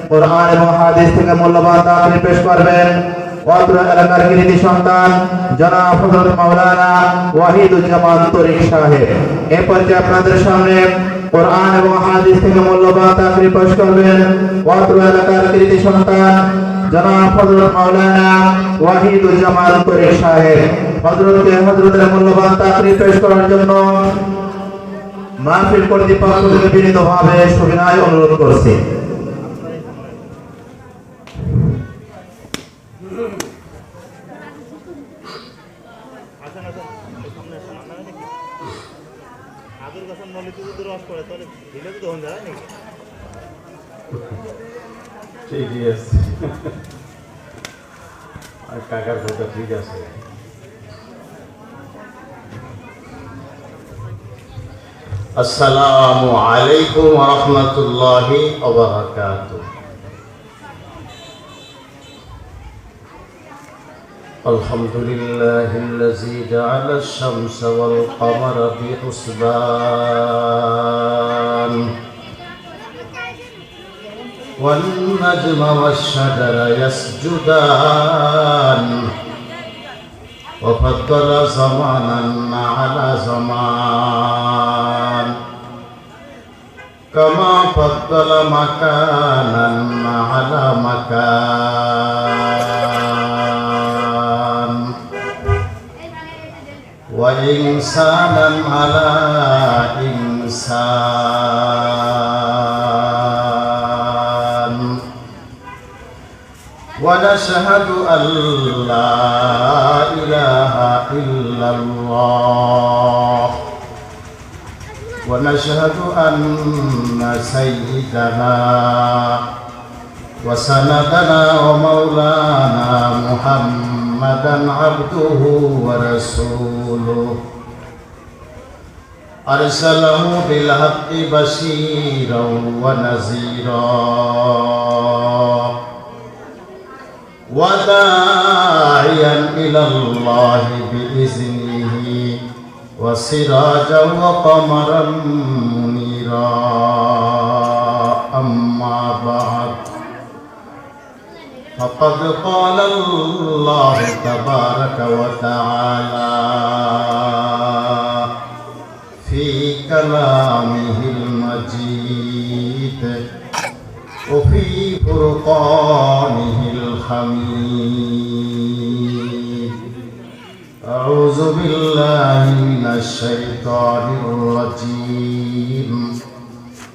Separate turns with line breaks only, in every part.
কোরআন এবং হাদিস থেকে মূল্যবান তাকরীর পেশ করবেন অত্র এলাকার কৃতি সন্তান জনাব হযরত মাওলানা ওয়াহিদুজ্জামান তরিক সাহেব। এ পর্যায়ে আপনাদের সামনে কোরআন এবং হাদিস থেকে মূল্যবান তাকরীর পেশ করবেন অত্র এলাকার কৃতি সন্তান জনাব হযরত মাওলানা ওয়াহিদুজ্জামান তরিক সাহেব। হযরতের মূল্যবান তাকরীর পেশ করার জন্য মাহফিল কর্তৃপক্ষ থেকে বিনীতভাবে সবিনয় অনুরোধ করছি।
ঠিকই আছে, আর কাকার কথা ঠিক আছে। আসসালামু আলাইকুম ওয়া রাহমাতুল্লাহি ওয়া বারাকাতুহু। আলহামদুলিল্লাহিল্লাযী জাআলা আশ-শামসা ওয়াল কামারা বিহুসবান ওয়ান নাজমা ওয়াশ-শাজারা ইয়াসজুদান ওয়া ফাদ্দালা জামানান আলা জামান কামা ফাদ্দালা মাকানান আলা মাকান ওয়া ইনসানান আলা ইনসান ওয়া নাশহাদু আল্লা ইলাহা ইল্লাল্লাহ ওয়া নাশহাদু আন্না সাইয়্যিদানা ওয়া সানাদানা ওয়া মাওলানা মুহাম্মাদান আবদুহু ওয়া রাসূলুহু আরসালাহু বিল হাক্কি বাশীরাও ওয়া নাযীরা ওয়া দাঈয়ান ইলাল্লাহি বিইজনিহি ওয়া সিরাজাও ওয়া কমারান মুনীরা। আম্মা বা'দ ফাকাদ ক্বালা আল্লাহু তাবারাকা ওয়া তাআলা ফি কালামিহিল মাজিদ ওয়া ফি ফুরকানিহিল হামিদ। আউযু বিল্লাহি মিনাশ শাইতানির রাজীম।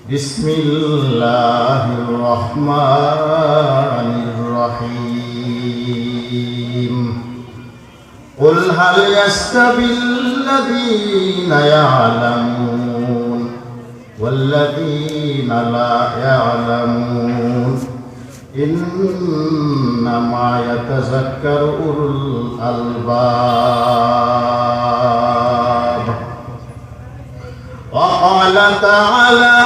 বিসমিল্লাহির রহমানির রহিম। কুল হাল ইয়াস্তাবিল্লাযীনা ইয়া'লামুন ওয়াল্লাযীনা লা ইয়া'লামুন ইন্নামা ইয়াতাযাক্কারু উলুল আলবাব। ওয়া ক্বালা তাআলা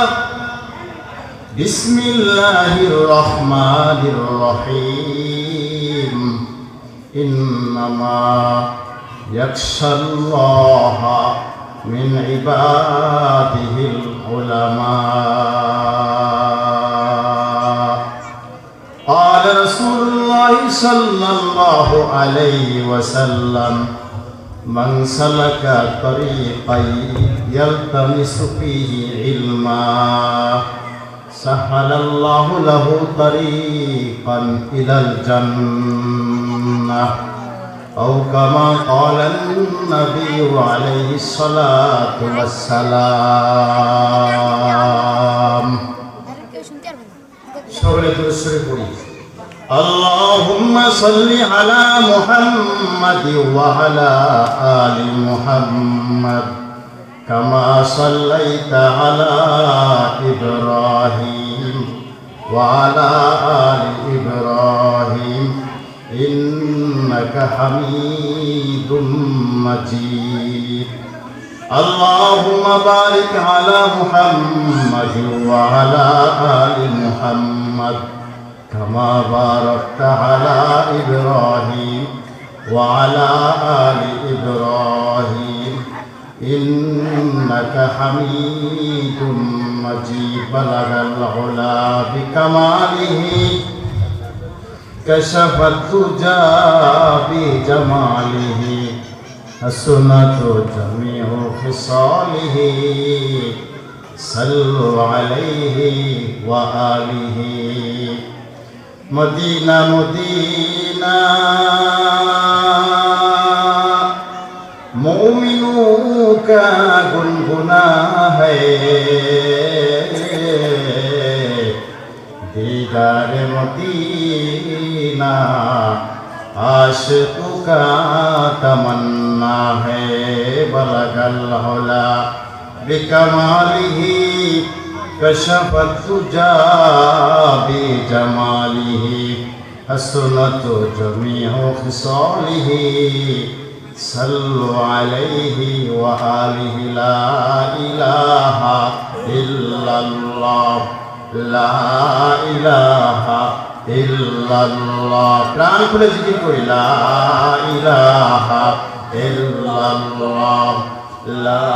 বিসমিল্লাহির রহমানির রহিম। ইন্নামা ইয়াখশাল্লাহা মিন ইবাদিহিল উলামা। قال رسول الله صلى الله عليه وسلم من سلك طريقا يلتمس فيه علما سهل الله له طريقا إلى الجنة أو كما قال النبي عليه الصلاة والسلام. اللهم صل على محمد وعلى آل محمد كما صليت على إبراهيم وعلى آل إبراهيم إنك حميد مجيد. اللهم بارك على محمد وعلى آل محمد كما باركت على إبراهيم وعلى آل إبراهيم إنك حميد مجيد بلغ العلا بكماله كشف الدجى بجماله حسنت جميع خصاله صلوا عليه وآله مدینہ مدینہ مومنوں کا گنگنا ہے دیدار مدینہ عاشقوں کا تمنا ہے بلغ العلا بکمالہ كشف الدجى بجماله حسنت جميع خصاله صلوا عليه وآله لا إله إلا الله لا إله إلا الله প্রাণ খুলে জিকির করি লা ইলাহা ইল্লাল্লাহ লা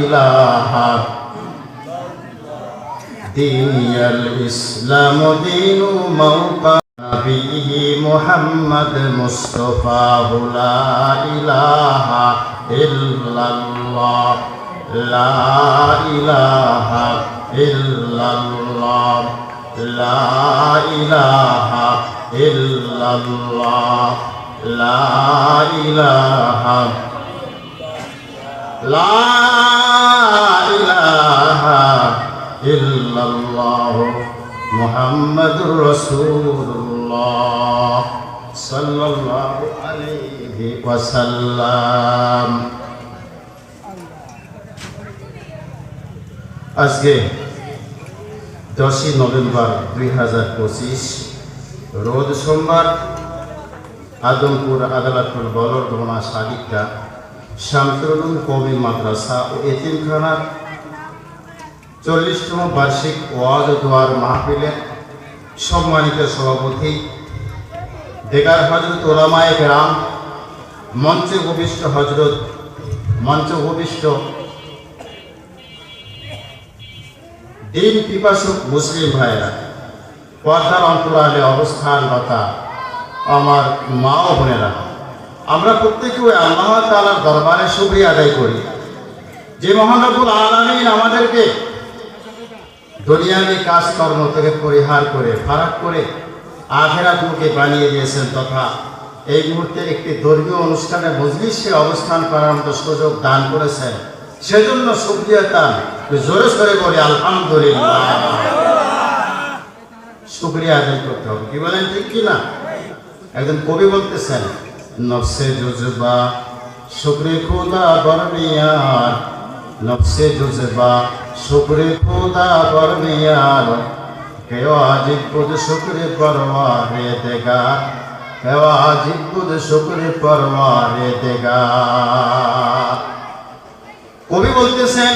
ইলাহা دين الإسلام دين موقع نبيه محمد مصطفى لا إله إلا الله لا إله إلا الله لا إله إلا الله لا إله لا إله إلا الله محمد رسول الله صلى الله عليه وسلم আজকে 10 নভেম্বর 2025 রোজ সোমবার আদমপুর আদালতুল বলরদোনা সাদিকা শামসুল উলুম কওমি মাদ্রাসা ও এতিমখানার 40তম বার্ষিক ওয়াজ ও দোয়ার মাহফিলের সম্মানিত সভাপতি দেগার হযরত উলামায়ে কেরাম মঞ্চে উপবিষ্ট দিন পিপাসুক মুসলিম ভাইরা পর্দার অন্তরালে অবস্থানরত আমার মা ও বোনেরা, আমরা প্রত্যেকে আল্লাহ তাআলার দরবারে শুকরিয়া আদায় করি যে মহান রব্বুল আলামিন আমাদেরকে দুনিয়াবি কাজকর্ম থেকে পরিহার করে ফারাক করে আখিরাতমুখী বানিয়ে দিয়েছেন তথা এই মুহূর্তে একটি ধর্মীয় অনুষ্ঠানে মজলিসে অবস্থান করার মতো সুযোগ দান করেছেন। সেজন্য শুকরিয়া তার জোরে সরে বলি আলহামদুলিল্লাহ। শুকরিয়া আদায় করতে হবে, কি বলেন ঠিক কিনা? একজন কবি বলতেছেন, নফসে জুজবা শুকরে খোদা বরমিয়ার, নফসে জুজবা শুকরে খোদা বরমিয়ার, কে ওয়াজিব বুদ শুকরে পরওয়ারে দেগা, কে ওয়াজিব বুদ শুকরে পরওয়ারে দেগা। কবি বলতেছেন,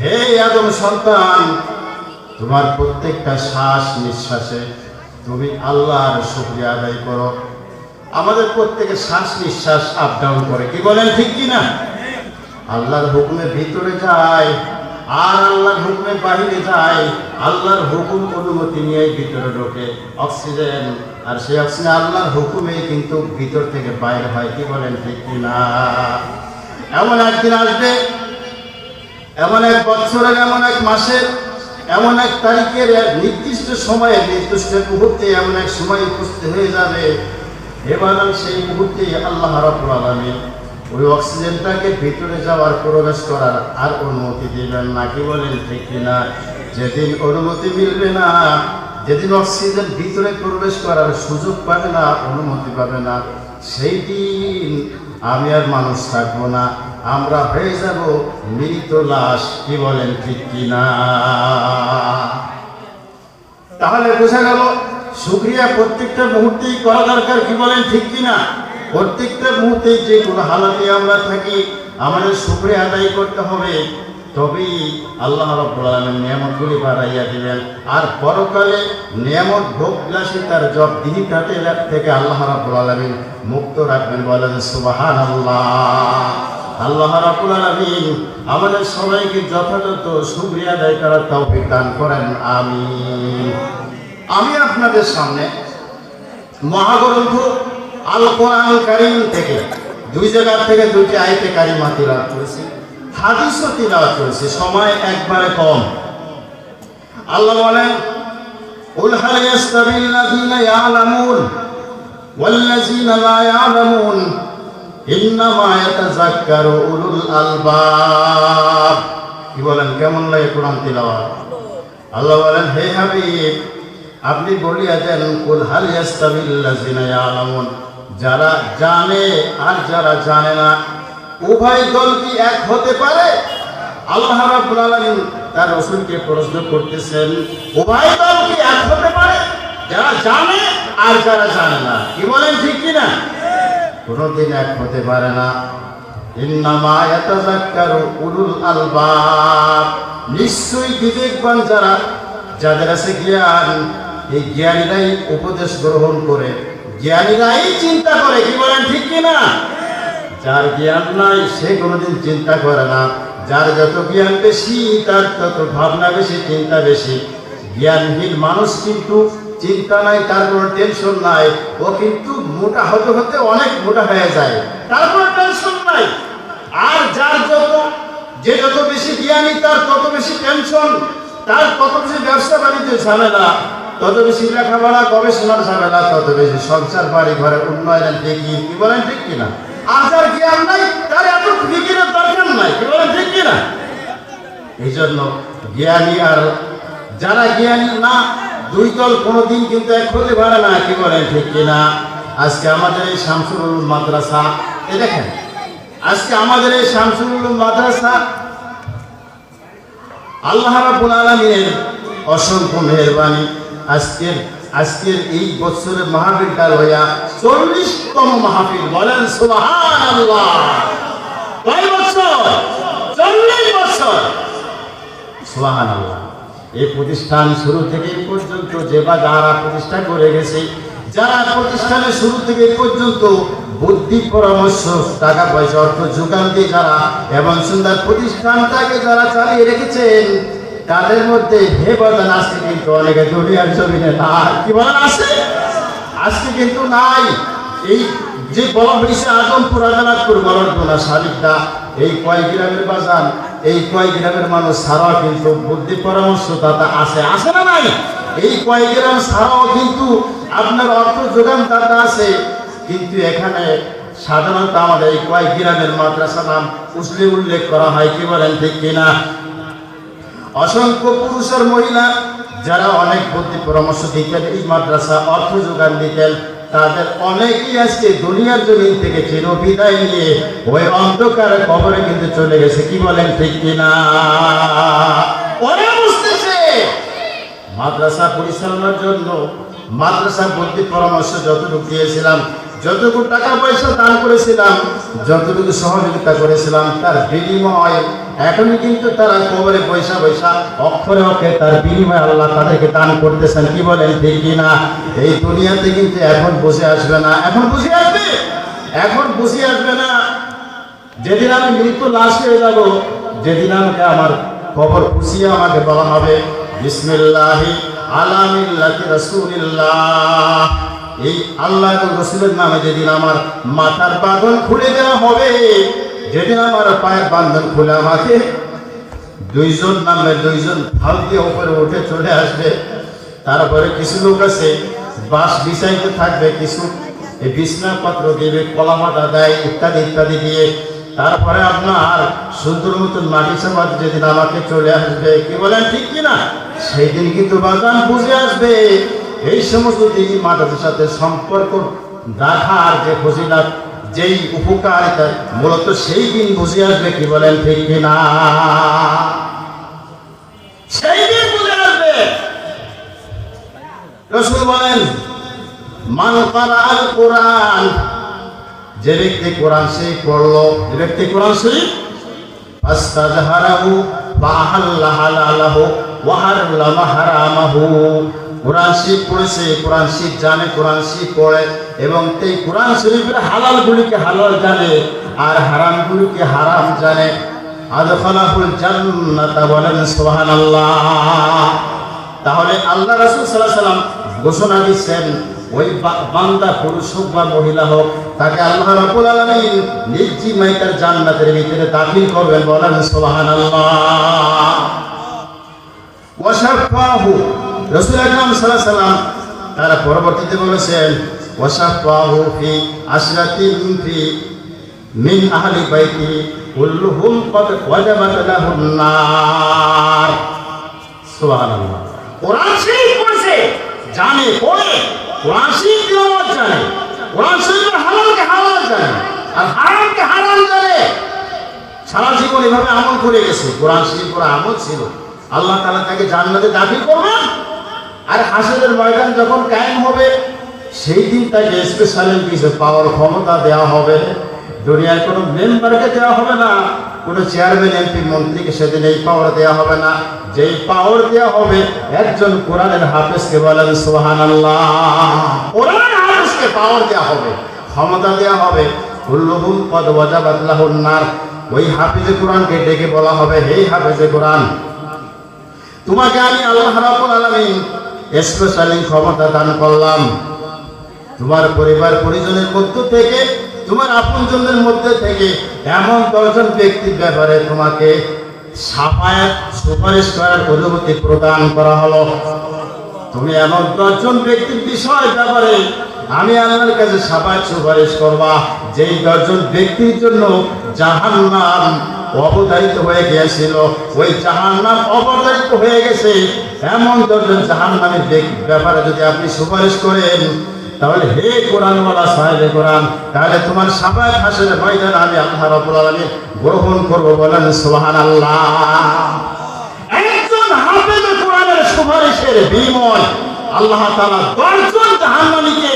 হে আদম সন্তান, তোমার প্রত্যেকটা শ্বাস নিঃশ্বাসে তুমি আল্লাহর শুকরিয়া আদায় করো। আমাদের প্রত্যেকের শ্বাস নিঃশ্বাস আপ ডাউন করে, কি বলেন ঠিক কিনা? আল্লাহর হুকুমের ভিতরে যায় আর আল্লাহর হুকুমের বাহিরে যায়। আল্লাহর হুকুম অনুমতি নিয়ে ভিতরে ঢোকে অক্সিজেন, আর সেই অক্সিজেন আল্লাহর হুকুমে কিন্তু ভিতর থেকে বাইরে হয়, কি বলেন ঠিক কিনা? এমন একদিন আসবে, এমন এক বছরের, এমন এক মাসের, এমন এক তারিখের, নির্দিষ্ট সময়ে, নির্দিষ্ট মুহূর্তে এমন এক সময় উপস্থিত হয়ে যাবে, এবার সেই মুহূর্তে আল্লাহ রাব্বুল আলামিন ওই অক্সিজেনটাকে ভিতরে যাওয়ার, প্রবেশ করার আর অনুমতি দিবেন না, কি বলেন ঠিক কিনা? যেদিন অনুমতি মিলবে না, যেদিন অক্সিজেন ভিতরে প্রবেশ করার সুযোগ পাবে না, অনুমতি পাবে না, সেই দিন আমি আর মানুষ থাকবো না, আমরা হয়ে যাব মৃত লাশ, কি বলেন ঠিক কিনা? তাহলে বোঝা গেল শুকরিয়া প্রত্যেকটা মুহূর্তেই করা দরকার, কি বলেন ঠিক কিনা? প্রত্যেকটা মুহূর্তে যে কোনো হালাতে আমরা থাকি আমাদের শুকরিয়া আদায় করতে হবে, তবেই আল্লাহ রাব্বুল আলামিন নিয়ামতগুলি বাড়াইয়া দিবেন। আর পরকালে নিয়ামত ভোগ বিলাসিতার জবাবদিহিতাতে থেকে আল্লাহ রাব্বুল আলামিন মুক্ত রাখবেন, বলেন সুবহানাল্লাহ। আল্লাহ রাব্বুল আলামিন আমাদের সবাইকে যথাযথ শুকরিয়া আদায় করার তৌফিক দান করেন, আমিন। আমি আপনাদের সামনে মহাগ্রন্থ আল কোরআনুল কারীম থেকে দুই জায়গা থেকে দুটি আয়াতে কারিমা তিলাওয়াত করেছি, হাদিসও তিলাওয়াত করেছি, সময় একবারে কম। আল্লাহ বলেন, কুল হাল ইয়াস্তাবিল্লাযীনা ইয়ালামুন ওয়াল্লাযীনা লা ইয়ালামুন ইন্নামা ইয়াতাযাক্কারু উলুল আলবাব। কি বলেন, কেমন লাগে কোরআন তিলাওয়াত? আল্লাহ বলেন, হে হাবিব, আপনি বলিয়া দেন, কুল হাল ইয়াস্তাবিল্লাযীনা ইয়ালামুন, যারা জানে আর যারা জানে না উভয় দল কি এক হতে পারে? আল্লাহ রাব্বুল আলামিন তার রাসূলকে প্রশ্ন করতেছেন, উভয় দল কি এক হতে পারে? যারা জানে আর যারা জানে না, কি বলেন, ঠিক কি না? কোনদিন এক হতে পারে না। ইন্নামা ইয়াতাযাক্কারু উলুল আলবাব, নিশ্চয়ই বিবেকবান যারা, যাদের আছে জ্ঞান, এই জ্ঞানীরাই উপদেশ গ্রহণ করে, জ্ঞানীরাই চিন্তা করে, কি বলেন, ঠিক কি না? যার জ্ঞান নাই সে কোনোদিন চিন্তা করে না। যার যত জ্ঞান বেশি তার তত ভাবনা বেশি, চিন্তা বেশি। জ্ঞানহীন মানুষ কিন্তু চিন্তা নাই, তার কোনো টেনশন নাই, ও কিন্তু মোটা হতে হতে অনেক মোটা হয়ে যায়, তার কোনো টেনশন নাই। আর যার যে যত বেশি জ্ঞানী তার তত বেশি টেনশন, তার তত বেশি ব্যবসা বাণিজ্য ঝামেলা, তত বেশি লেখাপড়া গবেষণার ঝামেলা, তত বেশি সংসার বাড়ি ঘরের উন্নয়নের ফিকির, কি বলেন, ঠিক কিনা? আর যার জ্ঞান নাই তার এত ফিকিরের দরকার নাই, কি বলেন, ঠিক কিনা? এই জন্য জ্ঞানী আর যারা জ্ঞানী না, দুই দল কোনোদিন কিন্তু এক হতে পারে না, কি বলেন, ঠিক কিনা? আজকে আমাদের এই শামসুল উলুম মাদ্রাসা, এই দেখেন, আজকে আমাদের এই শামসুল উলুম মাদ্রাসা আল্লাহ রাব্বুল আলামিনের অসংখ্য মেহেরবানি, আজকের এই বছরের মাহফিলটা হইয়া 40তম মাহফিল, বলেন সুবহানাল্লাহ। কয় বছর? 40 বছর, সুবহানাল্লাহ। এই প্রতিষ্ঠান শুরু থেকে এই পর্যন্ত যারা প্রতিষ্ঠা করে গেছে, যারা প্রতিষ্ঠানের শুরু থেকে এই পর্যন্ত বুদ্ধি পরামর্শ টাকা পয়সা অর্থ যোগান দিয়ে যারা এবং সুন্দর প্রতিষ্ঠানটাকে যারা চালিয়ে রেখেছেন, তাদের মধ্যে হেবদান আজকে কিন্তু অনেকে দুনিয়ার জমিনে নাই, কি বলেন, আছে? আজকে কিন্তু নাই। এই যে বলা হয়েছে আজমপুর, আদালতপুর, গলতগোলা, শালিকদা, এই কয় গ্রামের বাজান, এই কয় গ্রামের মানুষ ছাড়াও কিন্তু বুদ্ধি পরামর্শ দাতা আছে, আছে না নাই? এই কয় গ্রাম ছাড়াও কিন্তু আপনার অর্থ যোগান দাতা আছে। কিন্তু এখানে সাধারণত আমাদের এই কয় গ্রামের মাদ্রাসা নাম উল্লেখ করা হয়, কি বলেন, ঠিক কিনা? অসংখ্য পুরুষ আর মহিলা যারা অনেক বুদ্ধি পরামর্শ দিতেন, এই মাদ্রাসা অর্থ যোগান দিতেন, তাদের অনেকেই আজকে দুনিয়ার জমিন থেকে চির বিদায় নিয়ে ওই অন্ধকার কবরে কিন্তু চলে গেছে, কি বলেন, ঠিক কিনা? পরে বুঝতেছে মাদ্রাসা পরিচালনার জন্য মাদ্রাসার বুদ্ধি পরামর্শ যতটুকু দিয়েছিলাম, যতটুকু টাকা পয়সা দান করেছিলাম, যতটুকু সহযোগিতা করেছিলাম, তার বিনিময় এখনই কিন্তু তারা কবরে পয়সা অক্ষরে অক্ষরে তার বিনিময় আল্লাহ তাদেরকে দান করতেছেন, কি বলেন, ঠিক কিনা? এই দুনিয়াতে কিন্তু এখন বসে আসবে না, এখন বসে আসবে, এখন বসে আসবে না। যেদিন আমি মৃত্যু লাশ হয়ে যাব, যেদিন আমাকে আমার কবর খুশিয়ে আমাকে বলা হবে, বিসমিল্লাহি আলা মিল্লাতি রাসূলিল্লাহ, এই আল্লাহ এবং রাসূলের নামে যেদিন আমার মাথার বাঁধন খুলে দেওয়া হবে, যেদিন আমার পায়ের বাঁধন খুলে আমাকে দুইজন ফাল দিয়ে উপরে উঠে চলে আসবে, তারপরে কিছু লোক আছে বাঁশ বিছাইতে থাকবে, কিছু এই বিছনাপত্র দেবে, কলামাটা দেয়, ইত্যাদি ইত্যাদি দিয়ে, তারপরে আপনার সুন্দর মতন মাটি চাপা যেদিন আমাকে চলে আসবে, কি বলেন, ঠিক কিনা? সেই দিন কিন্তু বাজান বুঝে আসবে এই সমস্ত দিনই মাদ্রাসার সাথে সম্পর্ক রাখার যে ফজিলত, যেই উপকারিতা, মূলত সেই দিন বুঝে আসবে, কি বলেন, ঠিক কিনা? সেই দিন বুঝে আসবে। রাসূল বলেন, মান ক্বারাআল কুরআন, যে ব্যক্তি কোরআন শরীফ পড়লো, যে ব্যক্তি কোরআন শরীফ ফাস্তাজহারাহু ফাআহাল্লা হালালাহু ওয়া হারামা হারামাহু, কোরআন শরীফ পড়েছে, কোরআন শরীফ জানে, কোরআন শরীফ পড়ে এবং এই কোরআন শরীফের হালালগুলিকে হালাল জানে আর হারামগুলোকে হারাম জানে। আদখালাহুল জান্নাতা, বলেন সুবহানাল্লাহ। তাহলে আল্লাহ রাসূল সাল্লাল্লাহু আলাইহি ওয়াসাল্লাম ঘোষণা দিচ্ছেন, ওই বান্দা পুরুষ হোক বা মহিলা হোক, তাকে আল্লাহ রাব্বুল আলামিন নিজ জিম্মায় তার জান্নাতের ভিতরে দাখিল করবেন, বলেন সুবহানাল্লাহ। ওয়াশাফাহু, রাসূল আকরাম সাল্লাল্লাহু আলাইহি ওয়াসাল্লাম তারা পরবর্তীতে বলেছেন, ওয়াশাফাহু ফি আশরাতিন ফি মিন আহলি বাইতি কুল্লুহুম ক্বাদ ওয়াজাবাত লাহুন নার। সুবহানাল্লাহ। কোরআন শরীফ পড়ছে, জানে, পড়ে, কোরআন শরীফ তিলাওয়াত জানে, কোরআন শরীফের হালালকে হালাল জানে আর হারামকে হারাম জানে। সারা জীবন এভাবে আমল করে গেছে, কোরআন শরীফ পড়া আমল ছিল। আল্লাহ তাআলা তাকে জান্নাতে দাখিল করবেন। আর হাসরের ময়দান যখন কায়েম হবে, সেই দিন তাকে স্পেশালি কিছু পাওয়ার ক্ষমতা দেওয়া হবে। দুনিয়ার কোনো মেম্বারকে দেওয়া হবে না, কোনো চেয়ারম্যান, এমপি, মন্ত্রীকে সেদিন এই পাওয়ার দেওয়া হবে না। যেই পাওয়ার দেওয়া হবে একজন কোরআনের হাফেজকে, বলেন সুবহানাল্লাহ। কোরআনের হাফেজকে পাওয়ার দেওয়া হবে, ক্ষমতা দেওয়া হবে। কুল্লুহুম ক্বাদ ওয়াজাবাত লাহুন নার। ওই হাফেজে কোরআনকে ডেকে বলা হবে, হে হাফেজে কোরআন, তোমাকে আমি আল্লাহ রাব্বুল আলামিন স্পেশালি ক্ষমতা দান করলাম। তোমার পরিবার পরিজনের মধ্য থেকে, তোমার আপনজনদের মধ্যে থেকে এমন 10 জন ব্যক্তির ব্যাপারে তোমাকে সাফায়াত, সুপারিশ করার অনুমতি প্রদান করা হলো। তুমি এমন 10 জন ব্যক্তির বিষয় ব্যাপারে আমি আল্লাহর কাছে সাফায়াত, সুপারিশ করবা, যেই 10 জন ব্যক্তির জন্য জাহান্নাম অবধারিত হয়ে গিয়েছিল। ওই জাহান্নাম অবধারিত হয়ে গেছে, এমন 10 জন জাহান্নামের ব্যাপারে যদি আপনি সুপারিশ করেন, তাহলে হে কোরআনওয়ালা সাহেবে কোরআন, তাহলে তোমার সাফায়াত হাসরের ময়দানে আমি আল্লাহ রাব্বুল আলামিন গ্রহণ করব, বলেন সুবহানাল্লাহ। একজন হাফেজ কোরআনের সুপারিশের বিনিময় আল্লাহ তাআলা 10 জন জাহান্নামীকে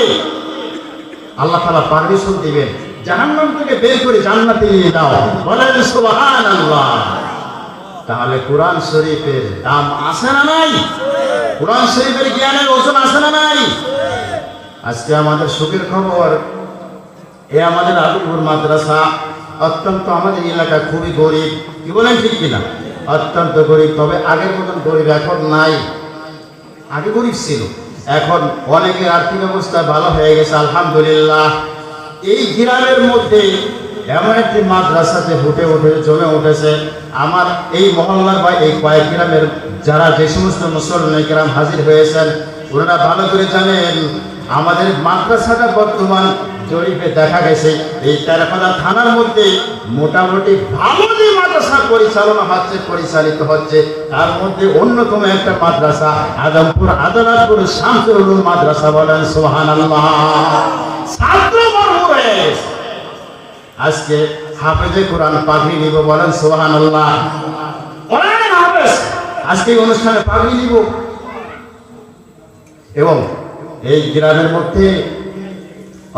আল্লাহ তাআলা পারমিশন দিবেন, জাহান্নাম থেকে বের করে জান্নাতে নিয়ে দাও, বলেন সুবহানাল্লাহ। তাহলে কোরআন শরীফের দাম আছে না নাই? কোরআন শরীফের জ্ঞানের ওজন আছে না নাই? আজকে আমাদের সুখের খবর, এ আমাদের আদমপুর মাদ্রাসা অত্যন্ত, আমাদের এলাকা খুবই গরিব, কি বলেন ঠিক কিনা? অত্যন্ত গরিব। তবে আগের মতন গরিব এখন নাই। আগে গরিব ছিল, এখন অনেকের আর্থিক অবস্থা ভালো হয়ে গেছে, আলহামদুলিল্লাহ। এই গ্রামের মধ্যে এমন একটি মাদ্রাসাতে ফুটে উঠে জমে উঠেছে। আমার এই মহল্লার বা এই কয়েক গ্রামের যারা যে সমস্ত মুসলমান গ্রাম হাজির হয়েছেন, ওনারা ভালো করে জানেন আমাদের মাদ্রাসাটা বর্তমান জরিপে দেখা গেছে এই তেরাপাড়া থানার মধ্যে মোটামুটি ভালো যে মাদ্রাসা পরিচালিত হচ্ছে, তার মধ্যে অন্যতম একটা মাদ্রাসা আদমপুর আদালতপুর শামসুল উলুম মাদ্রাসা, বলেন সুবহানাল্লাহ। ছাত্র ভরপুর হয়ে গেছে। আজকে হাফেজে কোরআন পাগড়ি নিব, বলেন সুবহানাল্লাহ। কোরআন হাফেজ আজকে এই অনুষ্ঠানে পাগড়ি নিব। এবং এই গ্রামের মধ্যে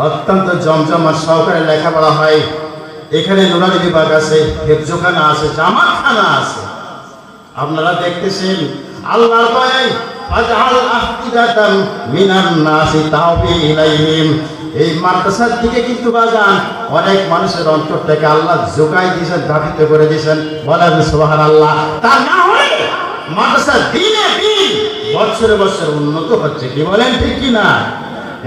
অত্যন্ত জমজমাট সহকারে লেখাপড়া হয়। এখানে নুরানি বিভাগ আছে, হেফজখানা আছে, জামাতখানা আছে। আপনারা দেখতেছেন আল্লাহর দয়ায় ফাজআল আফতিদাতাম মিনান নাসি তাওবি ইলাইহিম। এই মাদ্রাসার দিকে কিন্তু বাজান অনেক মানুষের অন্তর থেকে আল্লাহ যোগাই দিয়েছেন, ধাবিত করে দিয়েছেন, বলেন সুবহানাল্লাহ। তা না হলে মাদ্রাসা দিনে দিন বছরে বছর উন্নত হচ্ছে, কি বলেন ঠিক কিনা?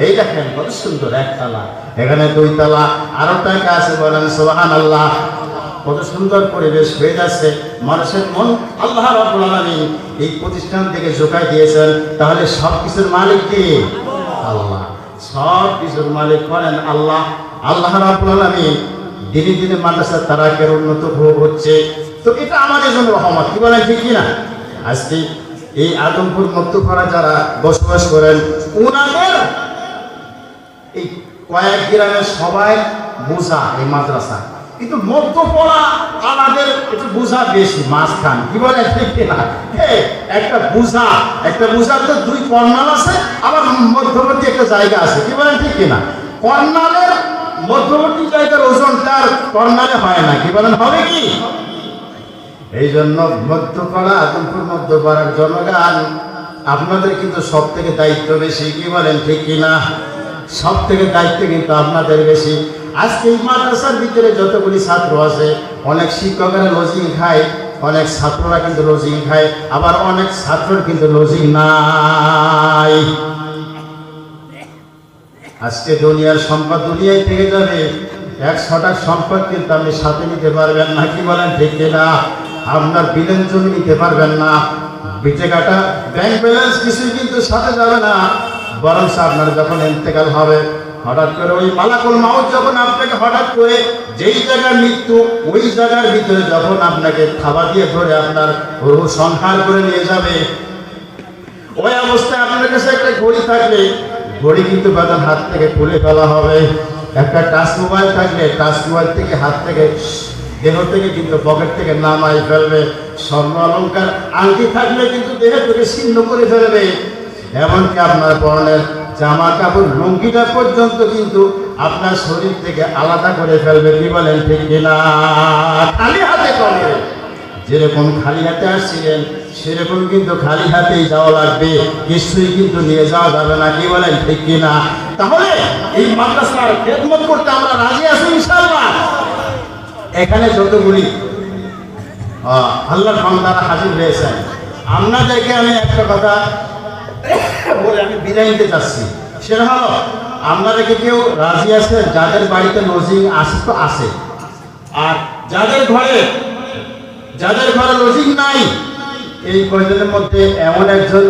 এই দেখেন কত সুন্দর একতলা, এখানে 2 তলা, আরো টাকা আছে, বলেন সুবহানাল্লাহ। কত সুন্দর পরিবেশ হয়ে যাচ্ছে। মানুষের মন আল্লাহ রাব্বুল আলামিন এই প্রতিষ্ঠান থেকে যোগাই দিয়েছেন। তাহলে সব কিছুর মালিক কে? আল্লাহ। সব কিছুর মালিক করেন আল্লাহ। আল্লাহ রাব্বুল আলামিন দিনে দিনে মাদ্রাসা তারাকের উন্নত হচ্ছে। তো এটা আমাদের জন্য রহমত, কি বলেন ঠিক কিনা? আজকে এই আদমপুর মধ্যপাড়া যারা বসবাস করেন, ওনাদের এই কয়েক গ্রামের সবাই বোঝা এই মাদ্রাসা, কিন্তু মধ্যপাড়া আমাদের একটু বোঝা বেশি, মাঝখান, কি বলে ঠিক কিনা? একটা বোঝা তো 2 কর্নাল আছে, আবার মধ্যবর্তী একটা জায়গা আছে, কি বলেন ঠিক কিনা? কর্নালের মধ্যবর্তী জায়গার ওজনটার কর্নালে হয় না, কি বলেন হবে কি? এই জন্য মধ্যপাড়া, আদমপুর মধ্যপাড়ার জনগণ, আপনাদের কিন্তু সব থেকে দায়িত্ব বেশি, কি বলেন ঠিক কিনা? সব থেকে দায়িত্ব কিন্তু আপনাদের বেশি। আজকে এই মাদ্রাসার ভিতরে যতগুলি ছাত্র আছে, অনেক শিক্ষকেরা লজিং খায়, অনেক ছাত্ররা কিন্তু লজিং খায়, আবার অনেক ছাত্রর কিন্তু লজিং নাই। আজকে দুনিয়ার সম্পদ দুনিয়ায় থেকে যাবে, 100টা সম্পদ কিন্তু আপনি সাথে নিতে পারবেন না, কি বলেন ঠিক কিনা? আপনার বিলেন জমি নিতে পারবেন না, বেঁচে কাটা ব্যাংক ব্যালেন্স কিছুই কিন্তু সাথে যাবে না। বরং আপনার যখন ইন্তেকাল হবে, হঠাৎ করে ওই মালাকুল মাউত যখন আপনাকে হঠাৎ করে যেই জায়গার মৃত্যু, ওই জায়গার ভিতরে যখন আপনাকে থাবা দিয়ে ধরে আপনার রূহ সংহার করে নিয়ে যাবে, ওই অবস্থায় আপনার কাছে একটা ঘড়ি থাকলে ঘড়ি কিন্তু বাজার হাত থেকে খুলে ফেলা হবে। একটা টাচ মোবাইল থাকলে টাচ মোবাইল থেকে হাত থেকে দেহ থেকে কিন্তু পকেট থেকে নামাই ফেলবে। স্বর্ণ অলংকার আংটি থাকলে কিন্তু দেহ থেকে ছিন্ন করে ফেলবে। এমনকি আপনার পরনের জামা কাপড় লুঙ্গিটা পর্যন্ত কিন্তু আপনার শরীর থেকে আলাদা করে ফেলবে, কি বলেন ঠিক কিনা? খালি হাতে করবে, যেরকম খালি হাতে আসছিলেন সেরকম কিন্তু খালি হাতেই যাওয়া লাগবে, কিছুই কিন্তু নিয়ে যাওয়া যাবে না, কি বলেন ঠিক কিনা? তাহলে এই মাদ্রাসার খেদমত করতে আমরা রাজি আছি ইনশাআল্লাহ। এখানে যতগুলি আল্লাহর বান্দারা হাজির হয়েছেন, আপনাদেরকে আমি একটা কথা বলে আমি বিদায় নিতে চাচ্ছি। সেটা হলো, আপনাদেরকে কেউ রাজি আছে যাদের বাড়িতে লজিং আছে তো আছে, আর যাদের ঘরে লজিং নাই, এই কয়জনের মধ্যে এমন একজন